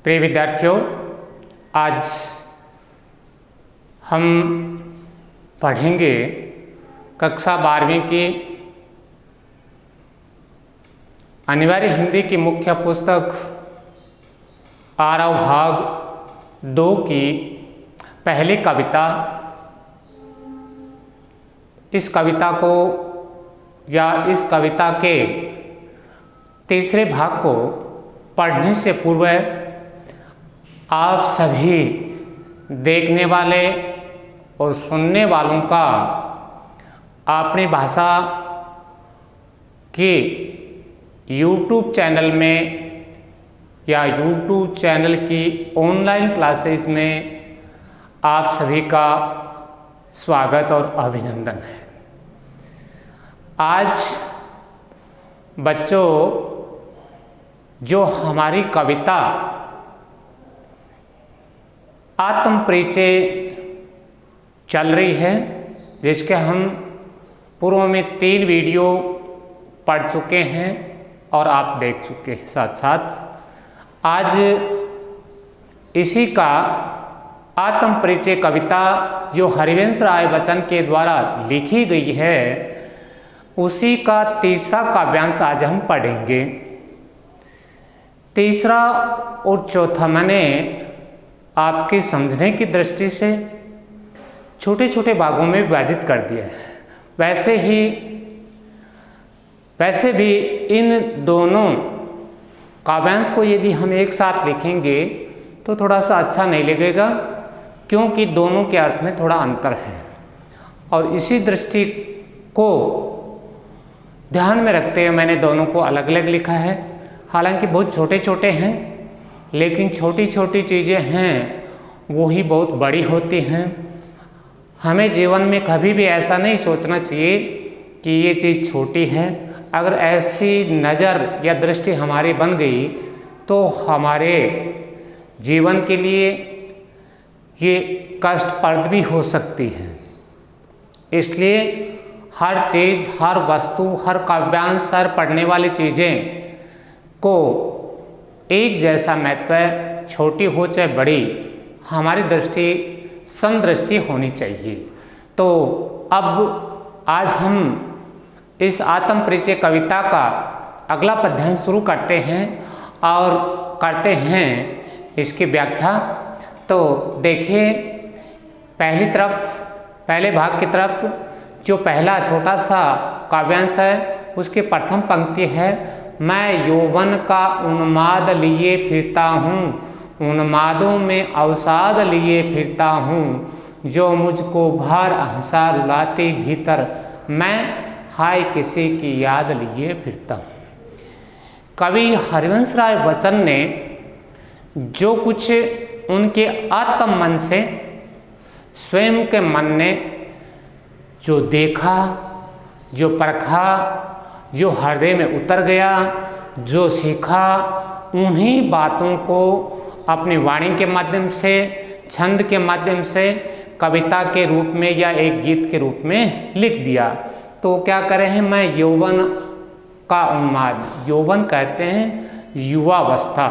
प्रिय विद्यार्थियों, आज हम पढ़ेंगे कक्षा 12वीं की अनिवार्य हिंदी की मुख्य पुस्तक आरव भाग 2 की पहली कविता। इस कविता को या इस कविता के तीसरे भाग को पढ़ने से पूर्व आप सभी देखने वाले और सुनने वालों का अपनी भाषा के YouTube चैनल में या YouTube चैनल की ऑनलाइन क्लासेस में आप सभी का स्वागत और अभिनंदन है। आज बच्चों, जो हमारी कविता आत्म परिचय चल रही है, जिसके हम पूर्व में 3 वीडियो पढ़ चुके हैं और आप देख चुके हैं। साथ साथ आज इसी का आत्म परिचय कविता जो हरिवंश राय बच्चन के द्वारा लिखी गई है, उसी का तीसरा काव्यांश आज हम पढ़ेंगे। तीसरा और चौथा मैंने आपके समझने की दृष्टि से छोटे छोटे भागों में विभाजित कर दिया है। वैसे भी इन दोनों काव्यांश को यदि हम एक साथ लिखेंगे तो थोड़ा सा अच्छा नहीं लगेगा, क्योंकि दोनों के अर्थ में थोड़ा अंतर है। और इसी दृष्टि को ध्यान में रखते हुए मैंने दोनों को अलग अलग लिखा है। हालांकि बहुत छोटे छोटे हैं, लेकिन छोटी छोटी चीज़ें हैं वो ही बहुत बड़ी होती हैं। हमें जीवन में कभी भी ऐसा नहीं सोचना चाहिए कि ये चीज़ छोटी है। अगर ऐसी नज़र या दृष्टि हमारी बन गई तो हमारे जीवन के लिए ये कष्टप्रद भी हो सकती है। इसलिए हर चीज़, हर वस्तु, हर काव्यांश, हर पढ़ने वाली चीज़ें को एक जैसा महत्व, छोटी हो चाहे बड़ी, हमारी दृष्टि समदृष्टि होनी चाहिए। तो अब आज हम इस आत्म परिचय कविता का अगला पद्यांश शुरू करते हैं और करते हैं इसकी व्याख्या। तो देखिए, पहले भाग की तरफ जो पहला छोटा सा काव्यांश है, उसकी प्रथम पंक्ति है, मैं यौवन का उन्माद लिए फिरता हूँ, उन्मादों में अवसाद लिए फिरता हूँ, जो मुझको भर हंसा रुलाती भीतर, मैं हाय किसी की याद लिए फिरता हूँ। कवि हरिवंश राय बच्चन ने जो कुछ उनके आत्म मन से, स्वयं के मन ने जो देखा, जो परखा, जो हृदय में उतर गया, जो सीखा, उन्हीं बातों को अपनी वाणी के माध्यम से, छंद के माध्यम से, कविता के रूप में या एक गीत के रूप में लिख दिया। तो क्या करें हैं, मैं यौवन का उन्माद, यौवन कहते हैं युवावस्था,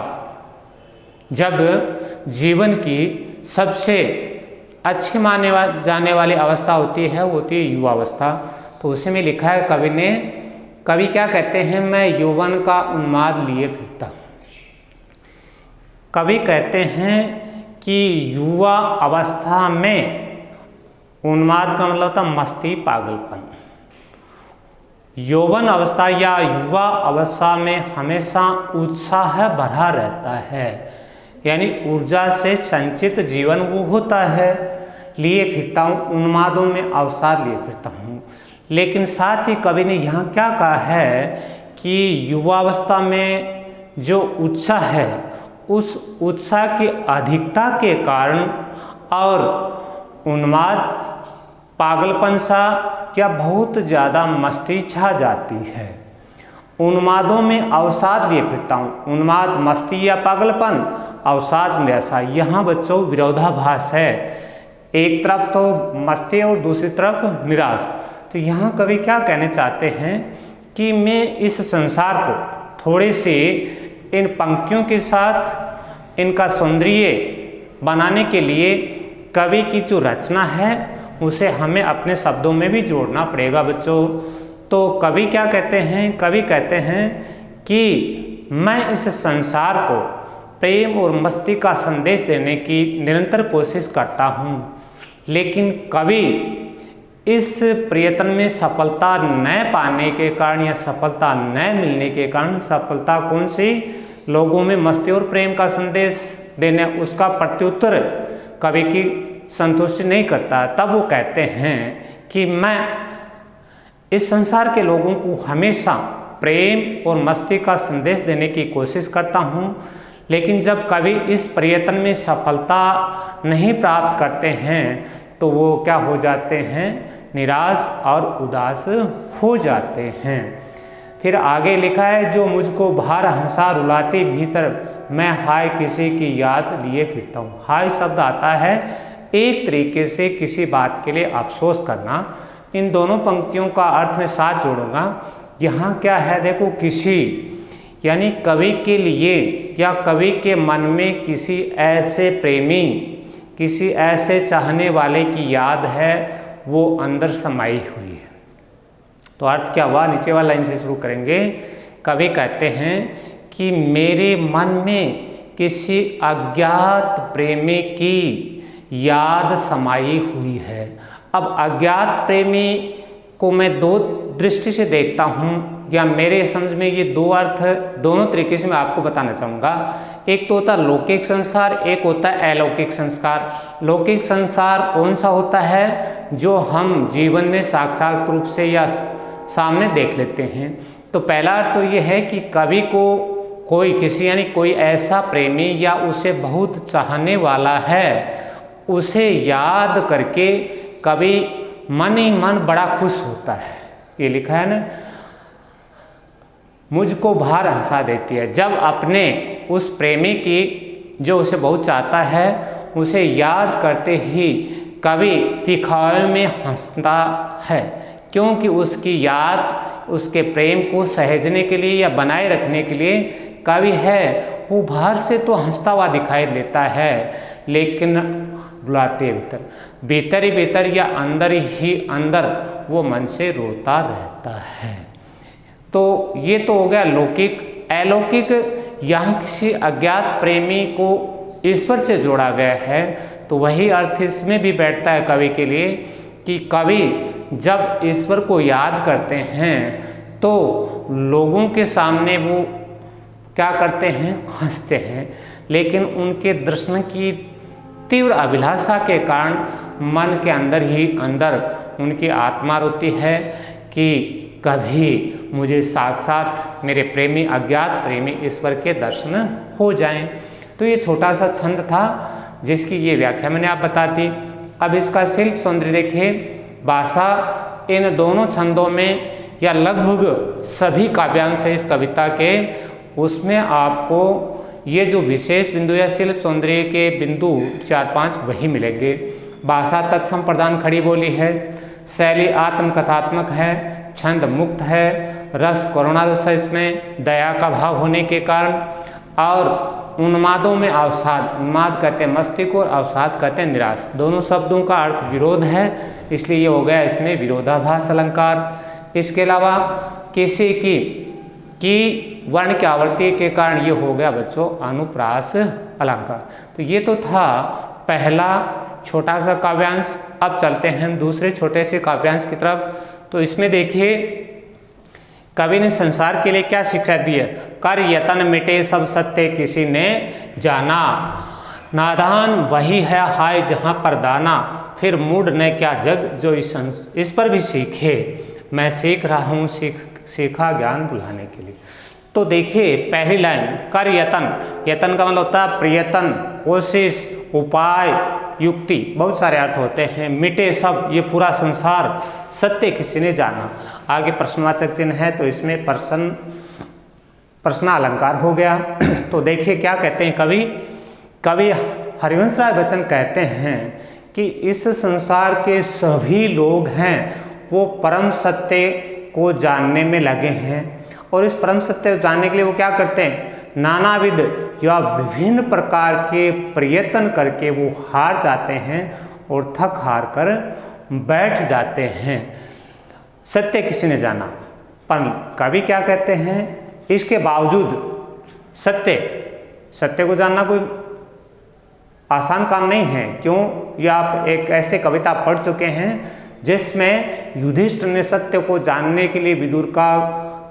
जब जीवन की सबसे अच्छी माने जाने वाली अवस्था होती है, वो होती है युवावस्था। तो उसी में लिखा है कवि ने, कवि क्या कहते हैं, मैं यौवन का उन्माद लिए फिरता हूँ। कवि कहते हैं कि युवा अवस्था में, उन्माद का मतलब था मस्ती, पागलपन। यौवन अवस्था या युवा अवस्था में हमेशा उत्साह भरा रहता है, यानी ऊर्जा से संचित जीवन वो होता है। लिए फिरता हूँ, उन्मादों में अवसाद लिए फिरता हूँ। लेकिन साथ ही कवि ने यहाँ क्या कहा है कि युवावस्था में जो उत्साह है, उस उत्साह की अधिकता के कारण और उन्माद, पागलपन सा क्या बहुत ज़्यादा मस्ती छा जाती है। उन्मादों में अवसाद लिए फिरता हूँ, उन्माद मस्ती या पागलपन, अवसाद निराशा। यहाँ बच्चों विरोधाभास है, एक तरफ तो मस्ती और दूसरी तरफ निराश। तो यहाँ कवि क्या कहने चाहते हैं कि मैं इस संसार को थोड़ी सी इन पंक्तियों के साथ, इनका सौंदर्य बनाने के लिए कवि की जो रचना है उसे हमें अपने शब्दों में भी जोड़ना पड़ेगा बच्चों। तो कवि क्या कहते हैं? कवि कहते हैं कि मैं इस संसार को प्रेम और मस्ती का संदेश देने की निरंतर कोशिश करता हूँ, लेकिन कवि इस प्रयत्न में सफलता न पाने के कारण या सफलता न मिलने के कारण, सफलता कौन सी? लोगों में मस्ती और प्रेम का संदेश देने, उसका प्रत्युत्तर कवि की संतुष्टि नहीं करता। तब वो कहते हैं कि मैं इस संसार के लोगों को हमेशा प्रेम और मस्ती का संदेश देने की कोशिश करता हूँ, लेकिन जब कवि इस प्रयत्न में सफलता नहीं प्राप्त करते हैं तो वो क्या हो जाते हैं? निराश और उदास हो जाते हैं। फिर आगे लिखा है, जो मुझको बाहर हंसा रुलाती भीतर, मैं हाय किसी की याद लिए फिरता हूँ। हाय शब्द आता है एक तरीके से किसी बात के लिए अफसोस करना। इन दोनों पंक्तियों का अर्थ मैं साथ जोड़ूंगा। यहाँ क्या है देखो, किसी यानी कवि के लिए या कवि के मन में किसी ऐसे प्रेमी, किसी ऐसे चाहने वाले की याद है, वो अंदर समाई हुई है। तो अर्थ क्या हुआ? नीचे वाला लाइन से शुरू करेंगे। कवि कहते हैं कि मेरे मन में किसी अज्ञात प्रेमी की याद समाई हुई है। अब अज्ञात प्रेमी को मैं दो दृष्टि से देखता हूँ, या मेरे समझ में ये दो अर्थ दोनों तरीके से मैं आपको बताना चाहूँगा। एक तो होता है लौकिक संसार, एक होता है अलौकिक संस्कार। लौकिक संसार कौन सा होता है? जो हम जीवन में साक्षात रूप से या सामने देख लेते हैं। तो पहला अर्थ तो ये है कि कवि को कोई किसी यानी कोई ऐसा प्रेमी या उसे बहुत चाहने वाला है, उसे याद करके कवि मन ही मन बड़ा खुश होता है। ये लिखा है ना, मुझको बाहर हंसा देती है। जब अपने उस प्रेमी की जो उसे बहुत चाहता है उसे याद करते ही कवि दिखावे में हंसता है, क्योंकि उसकी याद उसके प्रेम को सहेजने के लिए या बनाए रखने के लिए कवि है वो बाहर से तो हंसता हुआ दिखाई देता है, लेकिन रुलाते भीतर, भीतर ही भीतर या अंदर ही अंदर वो मन से रोता रहता है। तो ये तो हो गया लौकिक। अलौकिक, यहाँ किसी अज्ञात प्रेमी को ईश्वर से जोड़ा गया है, तो वही अर्थ इसमें भी बैठता है कवि के लिए कि कवि जब ईश्वर को याद करते हैं तो लोगों के सामने वो क्या करते हैं? हंसते हैं, लेकिन उनके दर्शन की तीव्र अभिलाषा के कारण मन के अंदर ही अंदर उनकी आत्मा रोती है कि कभी मुझे साक्षात मेरे प्रेमी अज्ञात प्रेमी ईश्वर के दर्शन हो जाएं। तो ये छोटा सा छंद था जिसकी ये व्याख्या मैंने आप बता दी। अब इसका शिल्प सौंदर्य देखिए। भाषा इन दोनों छंदों में या लगभग सभी काव्यांश है इस कविता के, उसमें आपको ये जो विशेष बिंदु या शिल्प सौंदर्य के बिंदु 4-5 वही मिलेंगे। भाषा तत्सम प्रधान खड़ी बोली है, शैली आत्मकथात्मक है, छंद मुक्त है, रस करुणा रस है इसमें दया का भाव होने के कारण, और उन्मादों में अवसाद, उन्माद कहते हैं मस्ती को और अवसाद कहते हैं निराश। दोनों शब्दों का अर्थ विरोध है, इसलिए ये हो गया इसमें विरोधाभास अलंकार। इसके अलावा किसी की वर्ण की आवृत्ति के कारण ये हो गया बच्चों अनुप्रास अलंकार। तो ये तो था पहला छोटा सा काव्यांश। अब चलते हैं हम दूसरे छोटे से काव्यांश की तरफ। तो इसमें देखिए कवि ने संसार के लिए क्या शिक्षा दी है? कर यतन मिटे सब सत्य किसी ने जाना, नादान वही है हाय जहाँ पर दाना, फिर मूड ने क्या जग जो इस पर भी सीखे, मैं सीख रहा हूँ सीखा ज्ञान बुलाने के लिए। तो देखिए पहली लाइन, कर यतन, यतन का मतलब होता है प्रयत्न, कोशिश, उपाय, युक्ति, बहुत सारे अर्थ होते हैं। मिटे सब, ये पूरा संसार, सत्य किसी ने जाना। आगे प्रश्नवाचक चिन्ह है तो इसमें प्रश्न अलंकार हो गया। तो देखिए क्या कहते हैं कवि हरिवंश राय बच्चन कहते हैं कि इस संसार के सभी लोग हैं वो परम सत्य को जानने में लगे हैं, और इस परम सत्य को जानने के लिए वो क्या करते हैं? नानाविध या विभिन्न प्रकार के प्रयत्न करके वो हार जाते हैं और थक हार कर बैठ जाते हैं। सत्य किसी ने जाना, पर कवि क्या कहते हैं, इसके बावजूद सत्य को जानना कोई आसान काम नहीं है। क्यों? या आप एक ऐसे कविता पढ़ चुके हैं जिसमें युधिष्ठिर ने सत्य को जानने के लिए विदुर का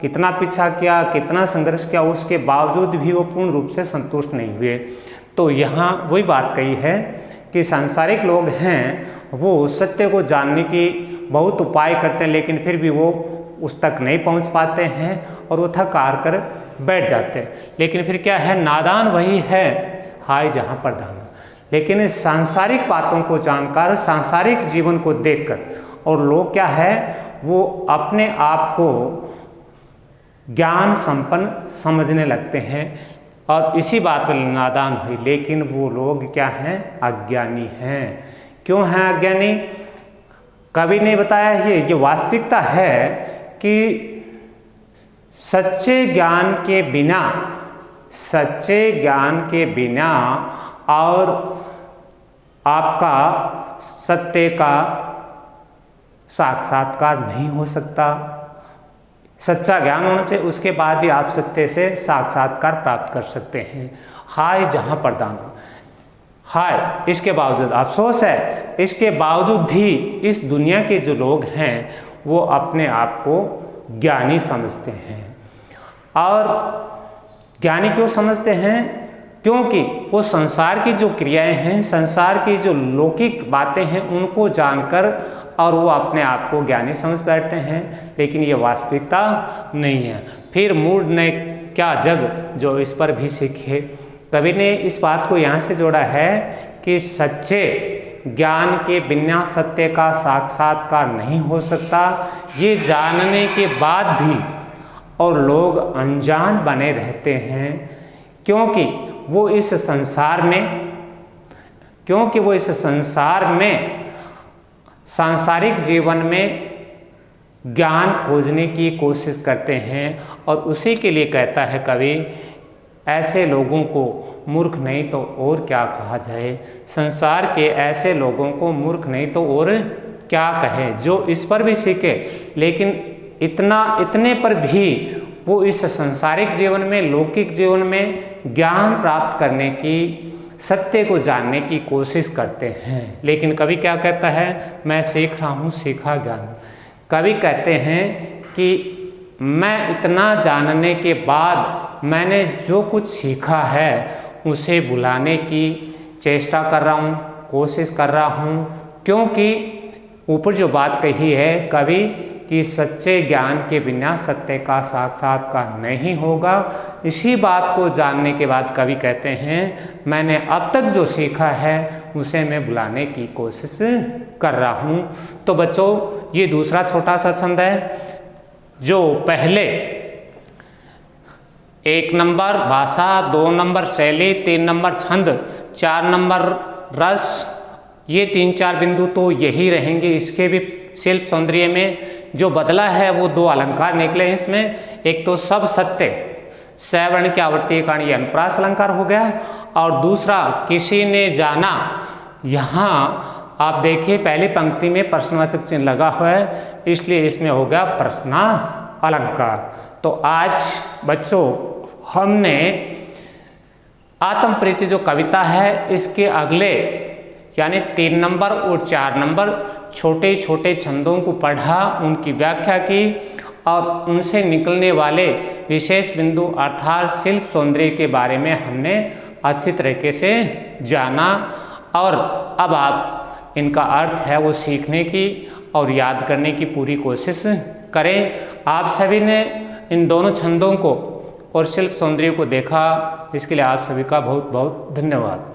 कितना पीछा किया, कितना संघर्ष किया, उसके बावजूद भी वो पूर्ण रूप से संतुष्ट नहीं हुए। तो यहाँ वही बात कही है कि सांसारिक लोग हैं, वो सत्य को जानने की बहुत उपाय करते हैं, लेकिन फिर भी वो उस तक नहीं पहुँच पाते हैं और वो थक हार कर बैठ जाते हैं। लेकिन फिर क्या है, नादान वही है हाय जहाँ पर दाना। लेकिन सांसारिक बातों को जानकर, सांसारिक जीवन को देखकर, और लोग क्या है, वो अपने आप को ज्ञान संपन्न समझने लगते हैं और इसी बात पर नादान हुई। लेकिन वो लोग क्या हैं, अज्ञानी हैं। क्यों हैं अज्ञानी? कवि ने बताया ये वास्तविकता है कि सच्चे ज्ञान के बिना और आपका सत्य का साक्षात्कार नहीं हो सकता। सच्चा ज्ञान होना चाहिए, उसके बाद ही आप सत्य से साक्षात्कार प्राप्त कर सकते हैं। हाय जहाँ पर दाना, हाय इसके बावजूद अफसोस है, इसके बावजूद भी इस दुनिया के जो लोग हैं वो अपने आप को ज्ञानी समझते हैं। और ज्ञानी क्यों समझते हैं? क्योंकि वो संसार की जो क्रियाएं हैं, संसार की जो लौकिक बातें हैं, उनको जानकर और वो अपने आप को ज्ञानी समझ बैठते हैं। लेकिन ये वास्तविकता नहीं है। फिर मूढ़ ने क्या जग जो इस पर भी सीखे। कवि ने इस बात को यहाँ से जोड़ा है कि सच्चे ज्ञान के बिना सत्य का साक्षात्कार नहीं हो सकता। ये जानने के बाद भी और लोग अनजान बने रहते हैं, क्योंकि वो इस संसार में सांसारिक जीवन में ज्ञान खोजने की कोशिश करते हैं। और उसी के लिए कहता है कवि, ऐसे लोगों को मूर्ख नहीं तो और क्या कहा जाए। संसार के ऐसे लोगों को मूर्ख नहीं तो और क्या कहे, जो इस पर भी सीखे, लेकिन इतने पर भी वो इस संसारिक जीवन में, लौकिक जीवन में ज्ञान प्राप्त करने की, सत्य को जानने की कोशिश करते हैं। लेकिन कवि क्या कहता है, मैं सीख रहा हूँ सीखा ज्ञान। कवि कहते हैं कि मैं इतना जानने के बाद मैंने जो कुछ सीखा है उसे भुलाने की चेष्टा कर रहा हूँ, कोशिश कर रहा हूँ। क्योंकि ऊपर जो बात कही है कवि कि सच्चे ज्ञान के बिना सत्य का साक्षात्कार नहीं होगा, इसी बात को जानने के बाद कवि कहते हैं मैंने अब तक जो सीखा है उसे मैं भुलाने की कोशिश कर रहा हूँ। तो बच्चों, ये दूसरा छोटा सा छंद है, जो पहले 1 नंबर भाषा, 2 नंबर शैली, 3 नंबर छंद, 4 नंबर रस, ये 3-4 बिंदु तो यही रहेंगे। इसके भी शिल्प सौंदर्य में जो बदला है वो 2 अलंकार निकले हैं इसमें। एक तो सब सत्य, सवर्ण की आवर्ती कारण ये अनुप्रास अलंकार हो गया, और दूसरा किसी ने जाना। यहाँ आप देखिए पहली पंक्ति में प्रश्नवाचक चिन्ह लगा हुआ है, इसलिए इसमें हो गया प्रश्ना अलंकार। तो आज बच्चों हमने आत्म परिचय जो कविता है इसके अगले यानी 3 नंबर और 4 नंबर छोटे छोटे छंदों को पढ़ा, उनकी व्याख्या की और उनसे निकलने वाले विशेष बिंदु अर्थात शिल्प सौंदर्य के बारे में हमने अच्छी तरीके से जाना। और अब आप इनका अर्थ है वो सीखने की और याद करने की पूरी कोशिश करें। आप सभी ने इन दोनों छंदों को और शिल्प सौंदर्य को देखा, इसके लिए आप सभी का बहुत बहुत धन्यवाद।